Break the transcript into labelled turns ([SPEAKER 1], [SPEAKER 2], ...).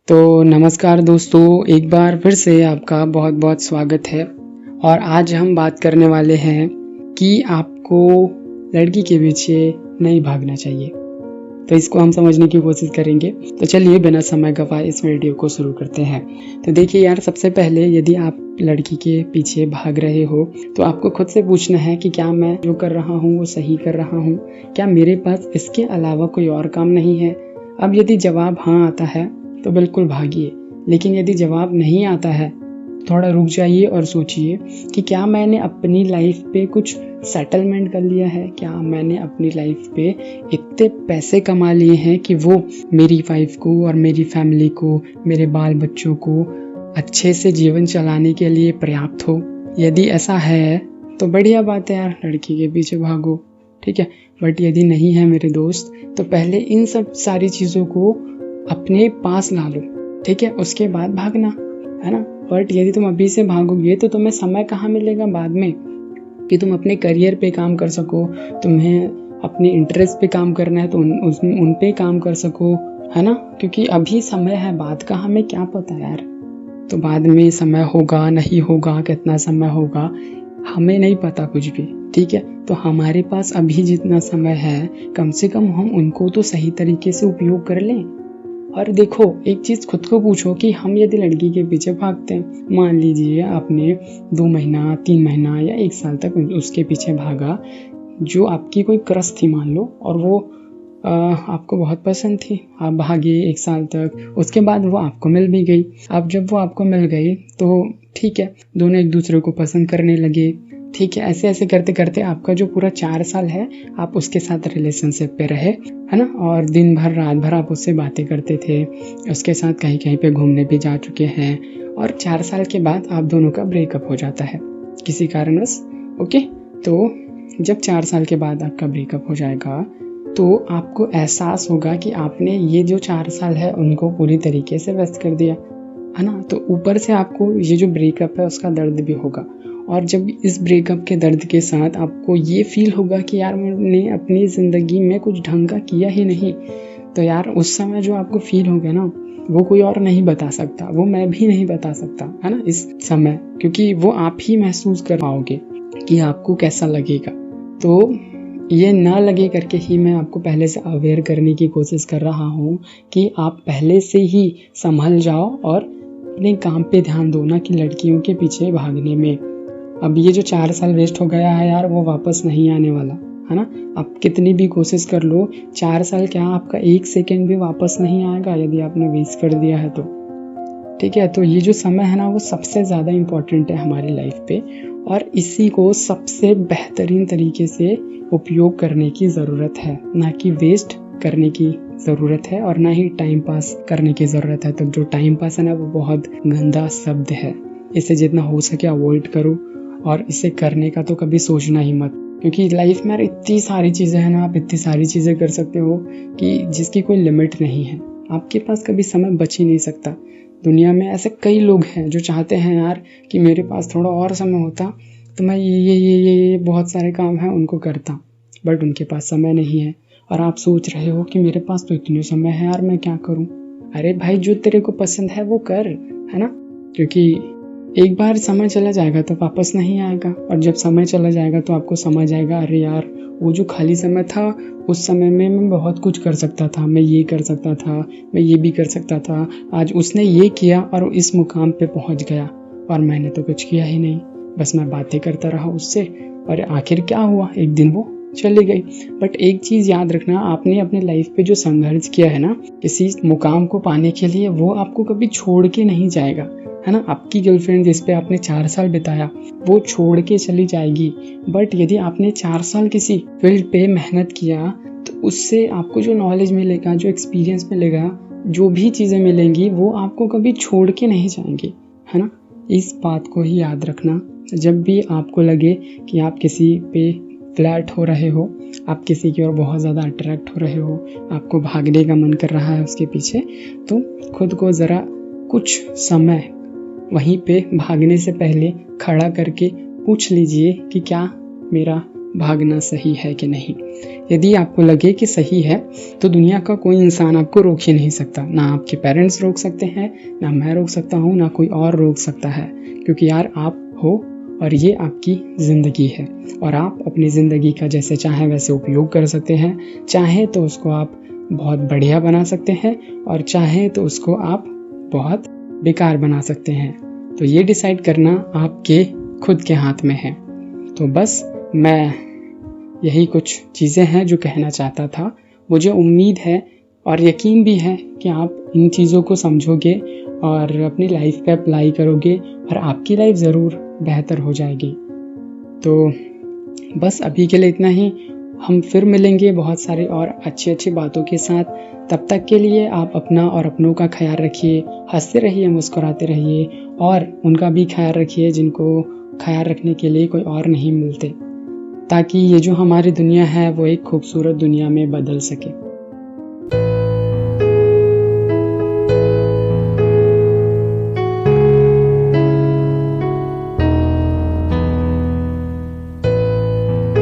[SPEAKER 1] तो नमस्कार दोस्तों, एक बार फिर से आपका बहुत बहुत स्वागत है। और आज हम बात करने वाले हैं कि आपको लड़की के पीछे नहीं भागना चाहिए। तो इसको हम समझने की कोशिश करेंगे। तो चलिए बिना समय गवाए इस वीडियो को शुरू करते हैं। तो देखिए यार, सबसे पहले यदि आप लड़की के पीछे भाग रहे हो तो आपको खुद से पूछना है कि क्या मैं जो कर रहा हूँ वो सही कर रहा हूँ। क्या मेरे पास इसके अलावा कोई और काम नहीं है। अब यदि जवाब हाँ आता है तो बिल्कुल भागिए, लेकिन यदि जवाब नहीं आता है थोड़ा रुक जाइए और सोचिए कि क्या मैंने अपनी लाइफ पे कुछ सेटलमेंट कर लिया है। क्या मैंने अपनी लाइफ पे इतने पैसे कमा लिए हैं कि वो मेरी वाइफ को और मेरी फैमिली को, मेरे बाल बच्चों को अच्छे से जीवन चलाने के लिए पर्याप्त हो। यदि ऐसा है तो बढ़िया बात है यार, लड़की के पीछे भागो, ठीक है। बट यदि नहीं है मेरे दोस्त, तो पहले इन सब सारी चीज़ों को अपने पास ला लो, ठीक है, उसके बाद भागना, है ना। बट यदि तुम अभी से भागोगे तो तुम्हें समय कहाँ मिलेगा बाद में कि तुम अपने करियर पे काम कर सको। तुम्हें अपने इंटरेस्ट पे काम करना है तो उन पे काम कर सको, है ना। क्योंकि अभी समय है, बाद का हमें क्या पता यार। तो बाद में समय होगा नहीं होगा, कितना समय होगा हमें नहीं पता कुछ भी, ठीक है। तो हमारे पास अभी जितना समय है कम से कम हम उनको तो सही तरीके से उपयोग कर लें। और देखो, एक चीज़ खुद को पूछो कि हम यदि लड़की के पीछे भागते हैं, मान लीजिए आपने 2 महीना 3 महीना या 1 साल तक उसके पीछे भागा, जो आपकी कोई क्रश थी मान लो, और वो आपको बहुत पसंद थी। आप भागे 1 साल तक, उसके बाद वो आपको मिल भी गई। अब जब वो आपको मिल गई तो ठीक है, दोनों एक दूसरे को पसंद करने लगे, ठीक है। ऐसे ऐसे करते करते आपका जो पूरा 4 साल है आप उसके साथ रिलेशनशिप पे रहे, है ना। और दिन भर रात भर आप उससे बातें करते थे, उसके साथ कहीं कहीं पे घूमने भी जा चुके हैं। और 4 साल के बाद आप दोनों का ब्रेकअप हो जाता है किसी कारणवश, ओके। तो जब 4 साल के बाद आपका ब्रेकअप हो जाएगा तो आपको एहसास होगा कि आपने ये जो 4 साल है उनको पूरी तरीके से वेस्ट कर दिया, है ना। तो ऊपर से आपको ये जो ब्रेकअप है उसका दर्द भी होगा। और जब इस ब्रेकअप के दर्द के साथ आपको ये फील होगा कि यार मैंने अपनी ज़िंदगी में कुछ ढंग का किया ही नहीं, तो यार उस समय जो आपको फील होगा ना, वो कोई और नहीं बता सकता, वो मैं भी नहीं बता सकता, है ना, इस समय। क्योंकि वो आप ही महसूस कर पाओगे कि आपको कैसा लगेगा। तो ये ना लगे करके ही मैं आपको पहले से अवेयर करने की कोशिश कर रहा हूँ कि आप पहले से ही संभल जाओ और अपने काम पे ध्यान दो, ना कि लड़कियों के पीछे भागने में। अब ये जो 4 साल वेस्ट हो गया है यार, वो वापस नहीं आने वाला, है ना। आप कितनी भी कोशिश कर लो, 4 साल क्या, आपका 1 सेकेंड भी वापस नहीं आएगा यदि आपने वेस्ट कर दिया है तो, ठीक है। तो ये जो समय है ना, वो सबसे ज़्यादा इम्पोर्टेंट है हमारी लाइफ पे, और इसी को सबसे बेहतरीन तरीके से उपयोग करने की ज़रूरत है, ना कि वेस्ट करने की ज़रूरत है, और ना ही टाइम पास करने की ज़रूरत है। तो जो टाइम पास है ना, वो बहुत गंदा शब्द है, इसे जितना हो सके अवॉइड करो, और इसे करने का तो कभी सोचना ही मत। क्योंकि लाइफ में इतनी सारी चीज़ें हैं ना, आप इतनी सारी चीज़ें कर सकते हो कि जिसकी कोई लिमिट नहीं है। आपके पास कभी समय बच ही नहीं सकता। दुनिया में ऐसे कई लोग हैं जो चाहते हैं यार कि मेरे पास थोड़ा और समय होता तो मैं ये बहुत सारे काम हैं उनको करता, बट उनके पास समय नहीं है। और आप सोच रहे हो कि मेरे पास तो इतने समय है यार, मैं क्या करूं। अरे भाई, जो तेरे को पसंद है वो कर, है ना। क्योंकि एक बार समय चला जाएगा तो वापस नहीं आएगा, और जब समय चला जाएगा तो आपको समझ आएगा, अरे यार वो जो खाली समय था उस समय में मैं बहुत कुछ कर सकता था, मैं ये कर सकता था, मैं ये भी कर सकता था। आज उसने ये किया और इस मुकाम पे पहुंच गया, और मैंने तो कुछ किया ही नहीं, बस मैं बातें करता रहा उससे, और आखिर क्या हुआ, एक दिन वो चली गई। बट एक चीज़ याद रखना, आपने अपने लाइफ पे जो संघर्ष किया है ना किसी मुकाम को पाने के लिए, वो आपको कभी छोड़ के नहीं जाएगा, है ना। आपकी गर्लफ्रेंड जिस पे आपने 4 साल बिताया वो छोड़ के चली जाएगी, बट यदि आपने 4 साल किसी फील्ड पे मेहनत किया तो उससे आपको जो नॉलेज मिलेगा, जो एक्सपीरियंस मिलेगा, जो भी चीज़ें मिलेंगी वो आपको कभी छोड़ के नहीं जाएंगी, है ना। इस बात को ही याद रखना। जब भी आपको लगे कि आप किसी पे फ्लैट हो रहे हो, आप किसी की ओर बहुत ज़्यादा अट्रैक्ट हो रहे हो, आपको भागने का मन कर रहा है उसके पीछे, तो खुद को ज़रा कुछ समय वहीं पे भागने से पहले खड़ा करके पूछ लीजिए कि क्या मेरा भागना सही है कि नहीं। यदि आपको लगे कि सही है तो दुनिया का कोई इंसान आपको रोक ही नहीं सकता। ना आपके पेरेंट्स रोक सकते हैं, ना मैं रोक सकता हूँ, ना कोई और रोक सकता है, क्योंकि यार आप हो और ये आपकी ज़िंदगी है और आप अपनी ज़िंदगी का जैसे चाहें वैसे उपयोग कर सकते हैं। चाहे तो उसको आप बहुत बढ़िया बना सकते हैं और चाहे तो उसको आप बहुत बेकार बना सकते हैं। तो ये डिसाइड करना आपके खुद के हाथ में है। तो बस मैं यही कुछ चीज़ें हैं जो कहना चाहता था। मुझे उम्मीद है और यकीन भी है कि आप इन चीज़ों को समझोगे और अपनी लाइफ पे अप्लाई करोगे और आपकी लाइफ ज़रूर बेहतर हो जाएगी। तो बस अभी के लिए इतना ही। हम फिर मिलेंगे बहुत सारी और अच्छी बातों के साथ। तब तक के लिए आप अपना और अपनों का ख्याल रखिए, हंसते रहिए, मुस्कुराते रहिए और उनका भी ख्याल रखिए जिनको ख्याल रखने के लिए कोई और नहीं मिलते, ताकि ये जो हमारी दुनिया है वो एक खूबसूरत दुनिया में बदल सके।